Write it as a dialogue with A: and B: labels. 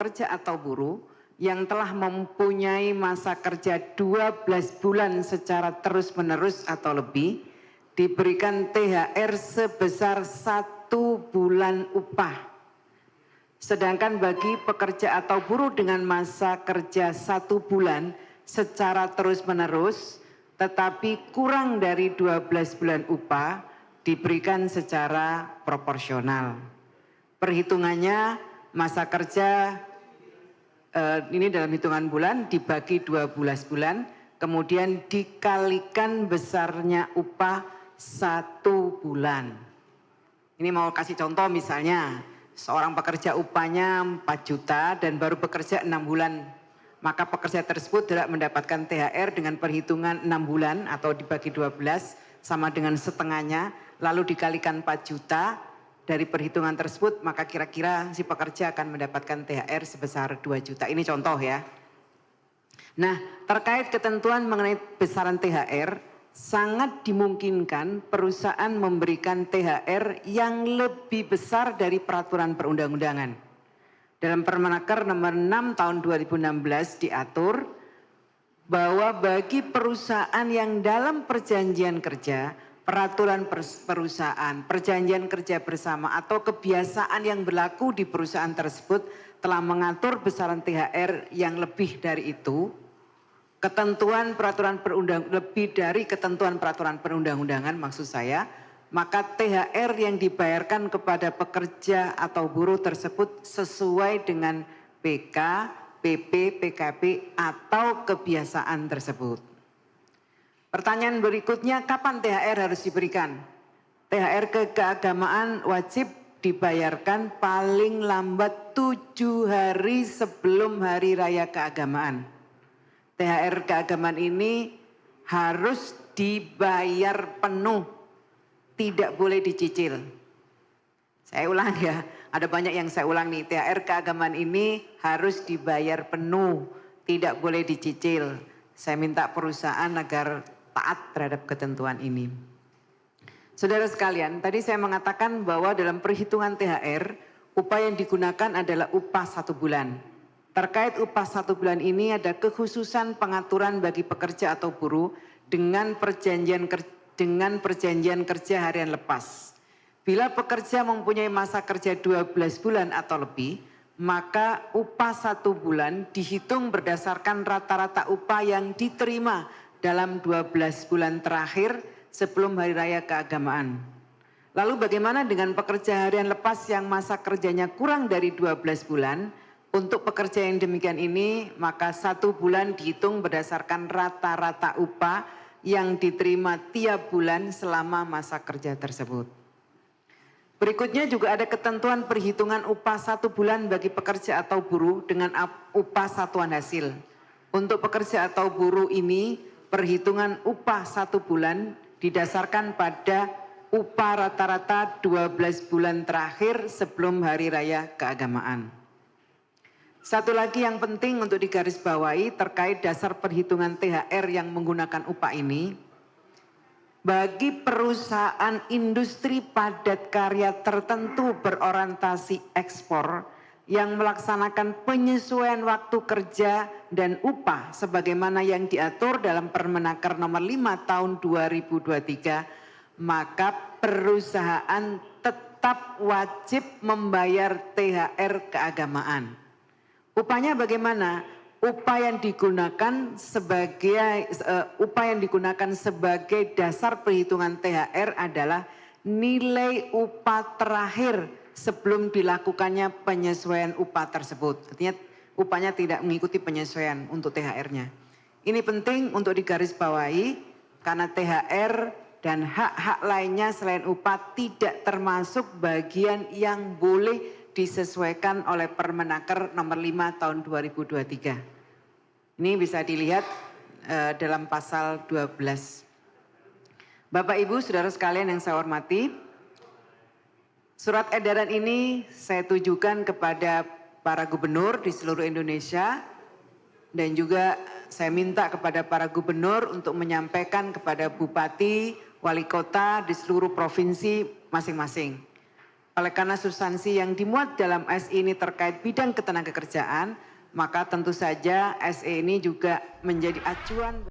A: pekerja atau buruh yang telah mempunyai masa kerja 12 bulan secara terus-menerus atau lebih diberikan THR sebesar 1 bulan upah. Sedangkan bagi pekerja atau buruh dengan masa kerja 1 bulan secara terus-menerus tetapi kurang dari 12 bulan upah diberikan secara proporsional. Perhitungannya masa kerja ini dalam hitungan bulan dibagi 12 bulan, kemudian dikalikan besarnya upah 1 bulan. Ini mau kasih contoh misalnya, seorang pekerja upahnya 4 juta dan baru bekerja 6 bulan. Maka pekerja tersebut tidak mendapatkan THR dengan perhitungan 6 bulan atau dibagi 12 sama dengan setengahnya, lalu dikalikan 4 juta. Dari perhitungan tersebut maka kira-kira si pekerja akan mendapatkan THR sebesar 2 juta. Ini contoh ya. Nah, terkait ketentuan mengenai besaran THR, sangat dimungkinkan perusahaan memberikan THR yang lebih besar dari peraturan perundang-undangan. Dalam Permenaker nomor 6 tahun 2016 diatur bahwa bagi perusahaan yang dalam perjanjian kerja, peraturan perusahaan, perjanjian kerja bersama atau kebiasaan yang berlaku di perusahaan tersebut telah mengatur besaran THR yang lebih dari itu, ketentuan peraturan lebih dari ketentuan peraturan perundang-undangan maksud saya, maka THR yang dibayarkan kepada pekerja atau buruh tersebut sesuai dengan PK, PP, PKP atau kebiasaan tersebut. Pertanyaan berikutnya, kapan THR harus diberikan? THR keagamaan wajib dibayarkan paling lambat 7 hari sebelum hari raya keagamaan. THR keagamaan ini harus dibayar penuh, tidak boleh dicicil. Saya ulang ya, ada banyak yang saya ulang nih. THR keagamaan ini harus dibayar penuh, tidak boleh dicicil. Saya minta perusahaan agar taat terhadap ketentuan ini. Saudara sekalian, tadi saya mengatakan bahwa dalam perhitungan THR, upah yang digunakan adalah upah 1 bulan. Terkait upah 1 bulan ini ada kekhususan pengaturan bagi pekerja atau buruh dengan perjanjian kerja harian lepas. Bila pekerja mempunyai masa kerja 12 bulan atau lebih, maka upah 1 bulan dihitung berdasarkan rata-rata upah yang diterima dalam 12 bulan terakhir sebelum hari raya keagamaan. Lalu bagaimana dengan pekerja harian lepas yang masa kerjanya kurang dari 12 bulan? Untuk pekerja yang demikian ini maka 1 bulan dihitung berdasarkan rata-rata upah yang diterima tiap bulan selama masa kerja tersebut. Berikutnya juga ada ketentuan perhitungan upah 1 bulan bagi pekerja atau buruh dengan upah satuan hasil. Untuk pekerja atau buruh ini perhitungan upah 1 bulan didasarkan pada upah rata-rata 12 bulan terakhir sebelum hari raya keagamaan. Satu lagi yang penting untuk digarisbawahi terkait dasar perhitungan THR yang menggunakan upah ini, bagi perusahaan industri padat karya tertentu berorientasi ekspor yang melaksanakan penyesuaian waktu kerja dan upah sebagaimana yang diatur dalam Permenaker nomor 5 tahun 2023, maka perusahaan tetap wajib membayar THR keagamaan. Upahnya bagaimana? Upah yang digunakan sebagai dasar perhitungan THR adalah nilai upah terakhir sebelum dilakukannya penyesuaian upah tersebut. Artinya upahnya tidak mengikuti penyesuaian untuk THR-nya. Ini penting untuk digarisbawahi karena THR dan hak-hak lainnya selain upah tidak termasuk bagian yang boleh disesuaikan oleh Permenaker nomor 5 tahun 2023. Ini bisa dilihat dalam pasal 12. Bapak Ibu Saudara sekalian yang saya hormati, surat edaran ini saya tujukan kepada para gubernur di seluruh Indonesia dan juga saya minta kepada para gubernur untuk menyampaikan kepada bupati, wali kota di seluruh provinsi masing-masing. Oleh karena substansi yang dimuat dalam SE ini terkait bidang ketenagakerjaan, maka tentu saja SE ini juga menjadi acuan.